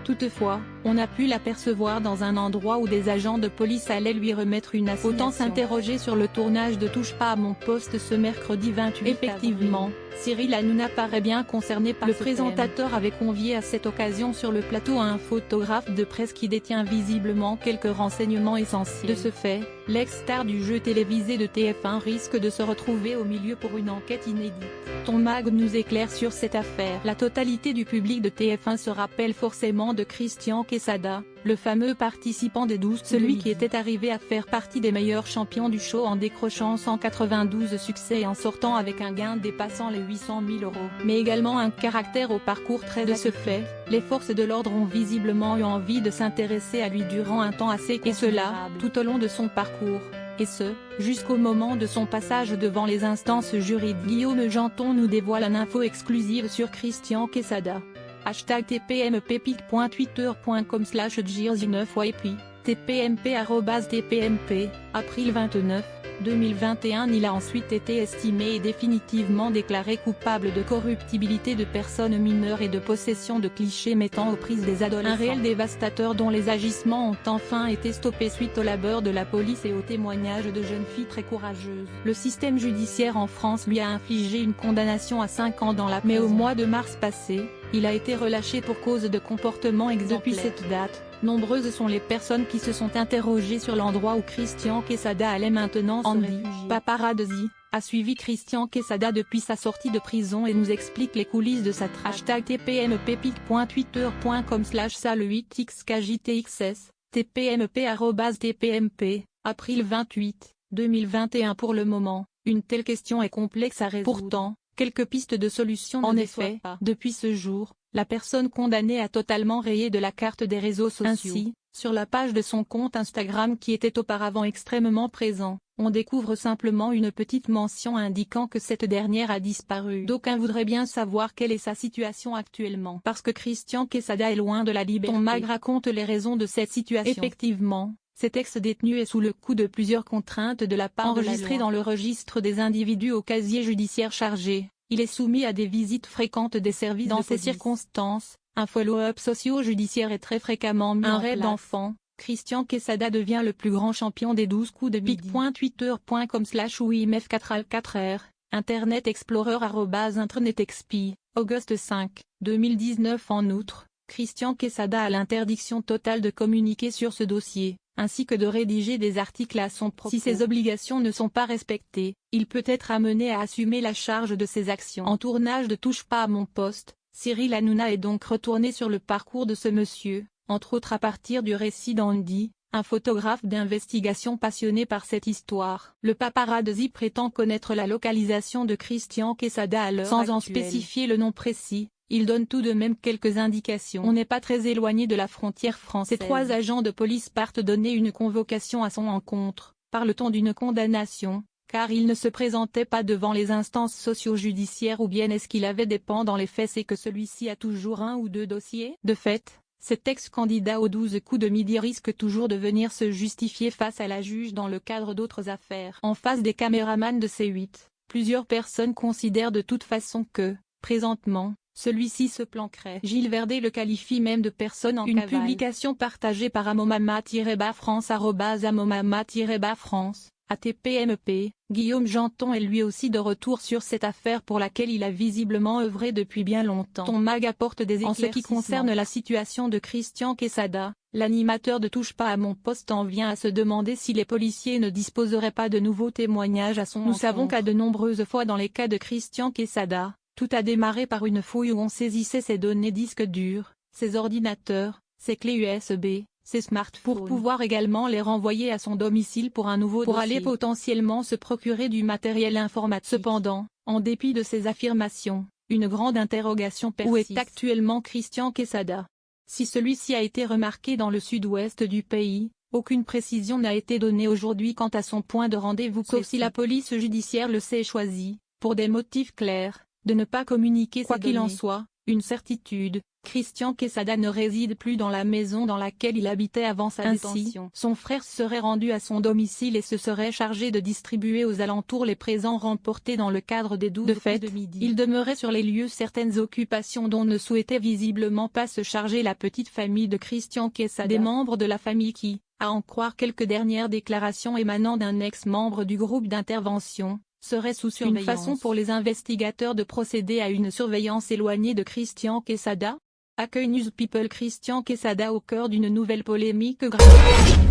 Toutefois, on a pu l'apercevoir dans un endroit où des agents de police allaient lui remettre une assignation. Autant s'interroger sur le tournage de Touche pas à mon poste ce mercredi 28 Effectivement, Cyril Hanouna paraît bien concerné par le présentateur avait convié à cette occasion sur le plateau un photographe de presse qui détient visiblement quelques renseignements essentiels. De ce fait, l'ex-star du jeu télévisé de TF1 risque de se retrouver au milieu pour une enquête inédite. Ton Mag nous éclaire sur cette affaire. La totalité du public de TF1 se rappelle forcément de Christian Quesada, le fameux participant des 12 coups, celui qui était arrivé à faire partie des meilleurs champions du show en décrochant 192 succès et en sortant avec un gain dépassant les 800 000 €. Mais également un caractère au parcours très de ce fait, les forces de l'ordre ont visiblement eu envie de s'intéresser à lui durant un temps assez considérable. Et cela, tout au long de son parcours. Et ce, jusqu'au moment de son passage devant les instances juridiques. Guillaume Janton nous dévoile une info exclusive sur Christian Quesada. #tpmp.twitter.com/Jersey9 et puis, tpmp@tpmp, avril 29, 2021. Il a ensuite été estimé et définitivement déclaré coupable de corruptibilité de personnes mineures et de possession de clichés mettant aux prises des adolescents. Un réel dévastateur dont les agissements ont enfin été stoppés suite au labeur de la police et aux témoignages de jeunes filles très courageuses. Le système judiciaire en France lui a infligé une condamnation à 5 ans dans la prison. Mais au mois de mars passé, il a été relâché pour cause de comportement exemplaire. Depuis cette date, nombreuses sont les personnes qui se sont interrogées sur l'endroit où Christian Quesada allait maintenant se réfugier. Paparazzi a suivi Christian Quesada depuis sa sortie de prison et nous explique les coulisses de sa traque. #tpmp.twitter.com/sale8xkjtxs, tpmp@tpmp, avril 28, 2021. Pour le moment, une telle question est complexe à résoudre. Pourtant, quelques pistes de solution ne déçoivent pas. Depuis ce jour, la personne condamnée a totalement rayé de la carte des réseaux sociaux. Ainsi, sur la page de son compte Instagram qui était auparavant extrêmement présent, on découvre simplement une petite mention indiquant que cette dernière a disparu. D'aucuns voudraient bien savoir quelle est sa situation actuellement. Parce que Christian Quesada est loin de la liberté. Ton Mag raconte les raisons de cette situation. Effectivement, cet ex-détenu est sous le coup de plusieurs contraintes de la part de la loi. Enregistré dans le registre des individus au casier judiciaire chargé, il est soumis à des visites fréquentes des services de police. Dans ces circonstances, un follow-up socio-judiciaire est très fréquemment mis en place. Un rêve d'enfant, Christian Quesada devient le plus grand champion des 12 coups de pic.twitter.com/wimf4al4r, Internet Explorer @internetexp, Auguste 5, 2019. En outre, Christian Quesada a l'interdiction totale de communiquer sur ce dossier, ainsi que de rédiger des articles à son propos. Si ses obligations ne sont pas respectées, il peut être amené à assumer la charge de ses actions. En tournage de Touche pas à mon poste, Cyril Hanouna est donc retourné sur le parcours de ce monsieur, entre autres à partir du récit d'Andy, un photographe d'investigation passionné par cette histoire. Le paparazzi prétend connaître la localisation de Christian Quesada à l'heure actuelle. Sans en spécifier le nom précis, il donne tout de même quelques indications. On n'est pas très éloigné de la frontière française. Ces 3 agents de police partent donner une convocation à son encontre. Parle-t-on d'une condamnation, car il ne se présentait pas devant les instances socio-judiciaires, ou bien est-ce qu'il avait des pans dans les fesses et que celui-ci a toujours 1 ou 2 dossiers? De fait, cet ex-candidat aux 12 coups de midi risque toujours de venir se justifier face à la juge dans le cadre d'autres affaires. En face des caméramans de C8, plusieurs personnes considèrent de toute façon que, présentement, celui-ci se planquerait. Gilles Verdet le qualifie même de personne en cavale. Une publication partagée par amomama-france @amomama-france, @tpmp, Guillaume Janton est lui aussi de retour sur cette affaire pour laquelle il a visiblement œuvré depuis bien longtemps. Ton Mag apporte des éclaircissements. En ce qui concerne la situation de Christian Quesada, l'animateur de Touche pas à mon poste en vient à se demander si les policiers ne disposeraient pas de nouveaux témoignages à son encontre. Nous savons qu'à de nombreuses fois dans les cas de Christian Quesada, tout a démarré par une fouille où on saisissait ses données disques durs, ses ordinateurs, ses clés USB, ses smartphones, pour pouvoir également les renvoyer à son domicile pour un nouveau dossier. Pour aller potentiellement se procurer du matériel informatique. Cependant, en dépit de ces affirmations, une grande interrogation persiste. Où est actuellement Christian Quesada? Si celui-ci a été remarqué dans le sud-ouest du pays, aucune précision n'a été donnée aujourd'hui quant à son point de rendez-vous, sauf si la police judiciaire le s'est choisi, pour des motifs clairs, de ne pas communiquer ses données. Quoi qu'il en soit, Une certitude, Christian Quesada ne réside plus dans la maison dans laquelle il habitait avant sa détention. Son frère serait rendu à son domicile et se serait chargé de distribuer aux alentours les présents remportés dans le cadre des 12 coups de midi. Il demeurait sur les lieux certaines occupations dont ne souhaitait visiblement pas se charger la petite famille de Christian Quesada. Des membres de la famille qui, à en croire quelques dernières déclarations émanant d'un ex-membre du groupe d'intervention, serait sous surveillance. Une façon pour les investigateurs de procéder à une surveillance éloignée de Christian Quesada. Accueil News People. Christian Quesada au cœur d'une nouvelle polémique grave.